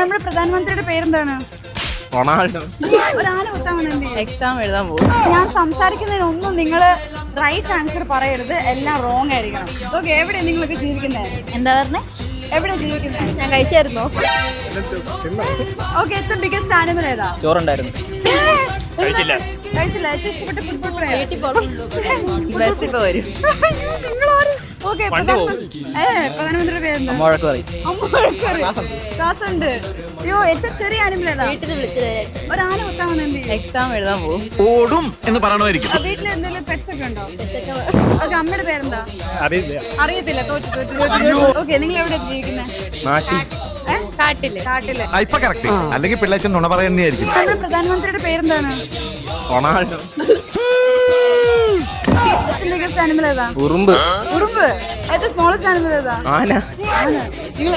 നമ്മുടെ പ്രധാനമന്ത്രിയുടെ പേരെന്താണ്? റൊണാൾഡോ. ഒരാന കുത്താൻ വന്നിട്ടുണ്ട്. എക്സാം എഴുതാൻ പോകും. ഞാൻ സംസാരിക്കുന്നതിനൊന്നും നിങ്ങൾ റൈറ്റ് ആൻസർ പറയരുത്, എല്ലാം റോങ് ആയിരിക്കണം. ഓക്കെ, എവിടെയാണ് നിങ്ങളൊക്കെ ജീവിക്കുന്നത്? എന്താ പറഞ്ഞേ? എവിടെ ജീവിക്കുന്നത്? ഞാൻ കഴിച്ചായിരുന്നോ? ഓക്കെ, ഏറ്റവും ബിഗസ്റ്റ് ആനിമൽ ഏതാ? ചോറുണ്ടായിരുന്നു. കഴിച്ചില്ല. ഏറ്റവും ഇഷ്ടപ്പെട്ട ഫുട്ബോൾ പ്ലെയർ? വീട്ടിൽ പോകണം. ബസ് ഇപ്പൊ വരും. ഓക്കെ, പ്രധാനമന്ത്രിയുടെ പേരെന്താ? അമ്മഴക്ക് പറയും. ക്ലാസ് ഉണ്ട്. അയ്യോ, ഏറ്റവും ചെറിയ ആനിമൽ ഏതാ? വീട്ടിൽ വിളിച്ചു ഒരാന കുത്താൻ വന്നിട്ടുണ്ട്. എക്സാം എഴുതാൻ പോകും. ഓടും എന്ന് പറയണമായിരിക്കും. വീട്ടിൽ എന്തെങ്കിലും പെറ്റ്സ് ഒക്കെ ഉണ്ടോ? ഓക്കെ, അമ്മയുടെ പേരെന്താ? അറിയത്തില്ല, തോറ്റു. ഓക്കെ, നിങ്ങൾ എവിടെ ജീവിക്കുന്നത്? കാട്ടില്. ഇപ്പൊ കറക്റ്റ്, അല്ലെങ്കിൽ പിള്ളേച്ചൻ നുണ പറയുന്നതായിരിക്കും. നമ്മുടെ പ്രധാനമന്ത്രിയുടെ പേരെന്താണ്? റൊണാൾഡോ. ഏറ്റവും ബിഗസ്റ്റ് ആനിമൽ ഏതാ? ഉറുമ്പ്. ഏറ്റവും സ്മോളസ്റ്റ് ആനിമൽ ഏതാ? ആന. നിങ്ങൾ